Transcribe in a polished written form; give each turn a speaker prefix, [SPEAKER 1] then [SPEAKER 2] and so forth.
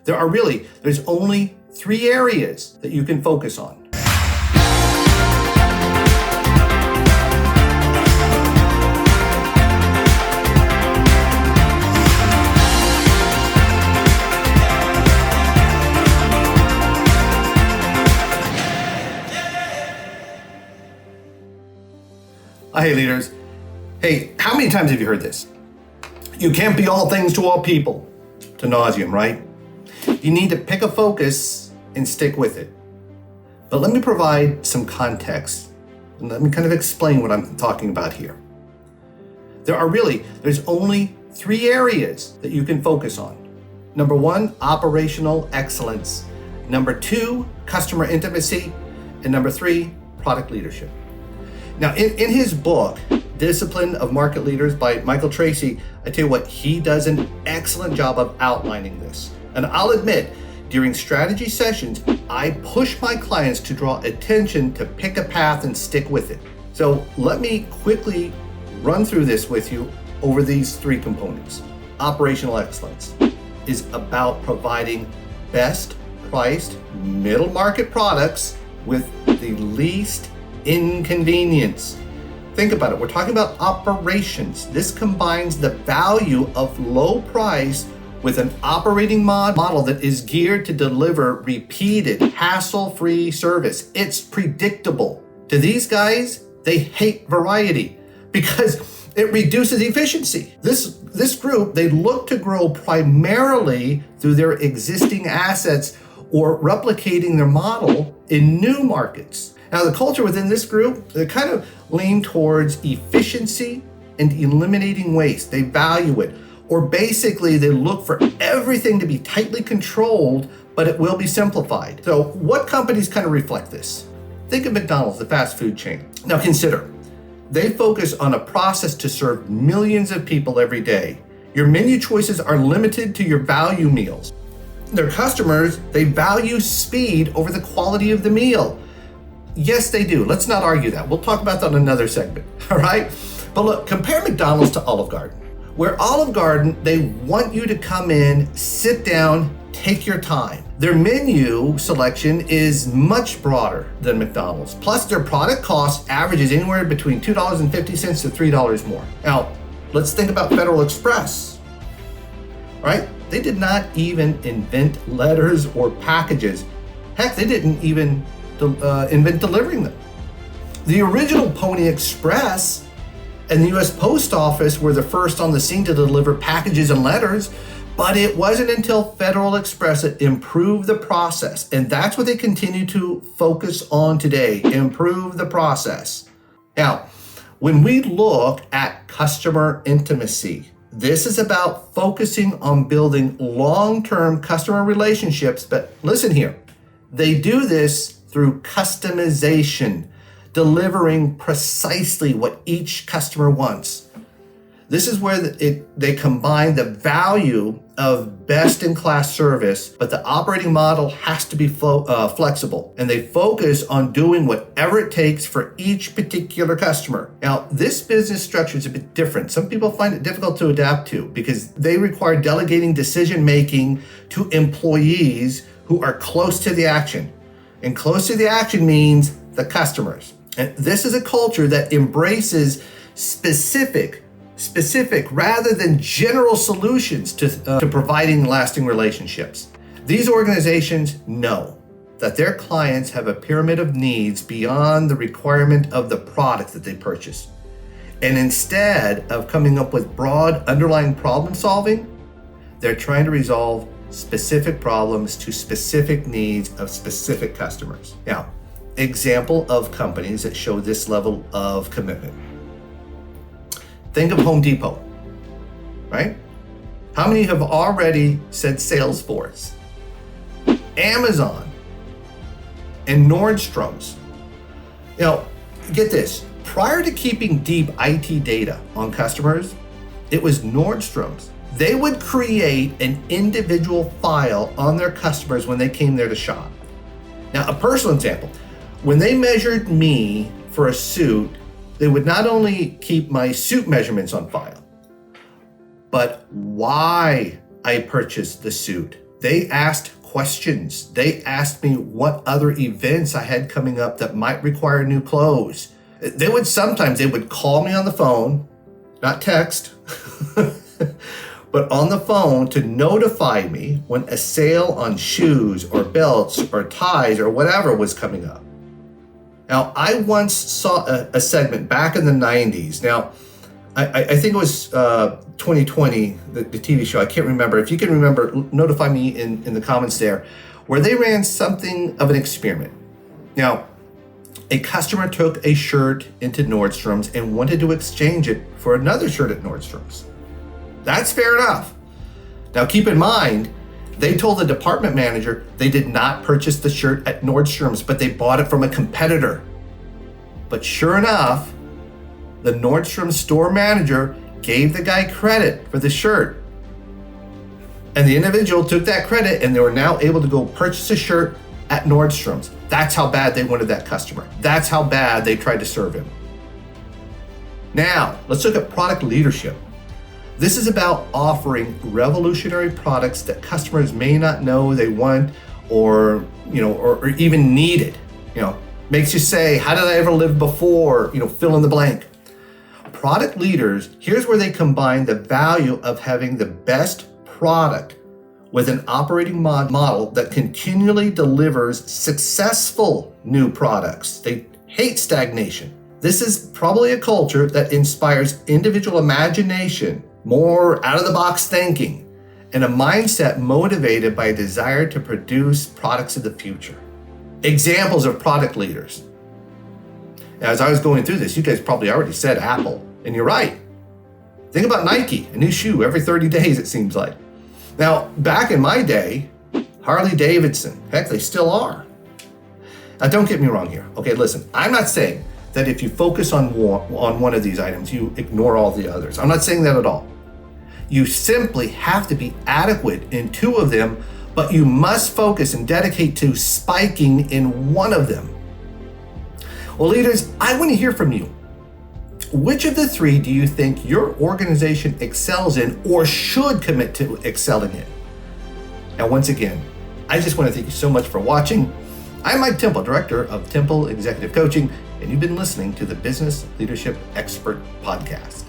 [SPEAKER 1] There's only 3 areas that you can focus on. Hey leaders, how many times have you heard this? You can't be all things to all people, to nauseam, right? You need to pick a focus and stick with it. But let me provide some context and let me kind of explain what I'm talking about here. There's only 3 areas that you can focus on. Number 1, operational excellence. Number 2, customer intimacy. And number 3, product leadership. Now, in his book, Discipline of Market Leaders by Michael Tracy, I tell you what, he does an excellent job of outlining this. And I'll admit, during strategy sessions, I push my clients to draw attention to pick a path and stick with it. So let me quickly run through this with you over these 3 components. Operational excellence is about providing best priced middle market products with the least inconvenience. Think about it. We're talking about operations. This combines the value of low price with an operating model that is geared to deliver repeated, hassle-free service. It's predictable. To these guys, they hate variety because it reduces efficiency. This group, they look to grow primarily through their existing assets or replicating their model in new markets. Now, the culture within this group, they kind of lean towards efficiency and eliminating waste. They value it. Or basically, they look for everything to be tightly controlled, but it will be simplified. So what companies kind of reflect this? Think of McDonald's, the fast food chain. Now consider, they focus on a process to serve millions of people every day. Your menu choices are limited to your value meals. Their customers, they value speed over the quality of the meal. Yes, they do. Let's not argue that. We'll talk about that in another segment, all right? But look, compare McDonald's to Olive Garden. Where Olive Garden, they want you to come in, sit down, take your time. Their menu selection is much broader than McDonald's. Plus, their product cost averages anywhere between $2.50 to $3 more. Now, let's think about Federal Express, right? They did not even invent letters or packages. Heck, they didn't even invent delivering them. The original Pony Express and the US Post Office were the first on the scene to deliver packages and letters, but it wasn't until Federal Express that improved the process. And that's what they continue to focus on today, improve the process. Now, when we look at customer intimacy, this is about focusing on building long-term customer relationships, but listen here, they do this through customization, delivering precisely what each customer wants. This is where they combine the value of best-in-class service, but the operating model has to be flexible, and they focus on doing whatever it takes for each particular customer. Now, this business structure is a bit different. Some people find it difficult to adapt to because they require delegating decision-making to employees who are close to the action. And close to the action means the customers. And this is a culture that embraces specific rather than general solutions to providing lasting relationships. These organizations know that their clients have a pyramid of needs beyond the requirement of the product that they purchase. And instead of coming up with broad underlying problem solving, they're trying to resolve specific problems to specific needs of specific customers. Now, example of companies that show this level of commitment. Think of Home Depot, right? How many have already said Salesforce? Amazon and Nordstrom's. Now, get this, prior to keeping deep IT data on customers, it was Nordstrom's. They would create an individual file on their customers when they came there to shop. Now, a personal example, when they measured me for a suit, they would not only keep my suit measurements on file, but why I purchased the suit. They asked questions. They asked me what other events I had coming up that might require new clothes. They would call me on the phone, not text, but on the phone to notify me when a sale on shoes or belts or ties or whatever was coming up. Now, I once saw a segment back in the 90s. Now, I think it was 2020, the TV show. I can't remember. If you can remember, notify me in the comments there, where they ran something of an experiment. Now, a customer took a shirt into Nordstrom's and wanted to exchange it for another shirt at Nordstrom's. That's fair enough. Now, keep in mind, they told the department manager they did not purchase the shirt at Nordstrom's, but they bought it from a competitor. But sure enough, the Nordstrom store manager gave the guy credit for the shirt. And the individual took that credit and they were now able to go purchase a shirt at Nordstrom's. That's how bad they wanted that customer. That's how bad they tried to serve him. Now, let's look at product leadership. This is about offering revolutionary products that customers may not know they want or even needed. Makes you say, how did I ever live before? Fill in the blank. Product leaders, here's where they combine the value of having the best product with an operating model that continually delivers successful new products. They hate stagnation. This is probably a culture that inspires individual imagination, more out-of-the-box thinking, and a mindset motivated by a desire to produce products of the future. Examples of product leaders. As I was going through this, you guys probably already said Apple, and you're right. Think about Nike, a new shoe every 30 days it seems like. Now, back in my day, Harley Davidson, heck, they still are. Now, don't get me wrong here. Okay, listen, I'm not saying that if you focus on one of these items, you ignore all the others. I'm not saying that at all. You simply have to be adequate in two of them, but you must focus and dedicate to spiking in one of them. Well, leaders, I want to hear from you. Which of the three do you think your organization excels in or should commit to excelling in? Now, once again, I just want to thank you so much for watching. I'm Mike Temple, Director of Temple Executive Coaching, and you've been listening to the Business Leadership Expert Podcast.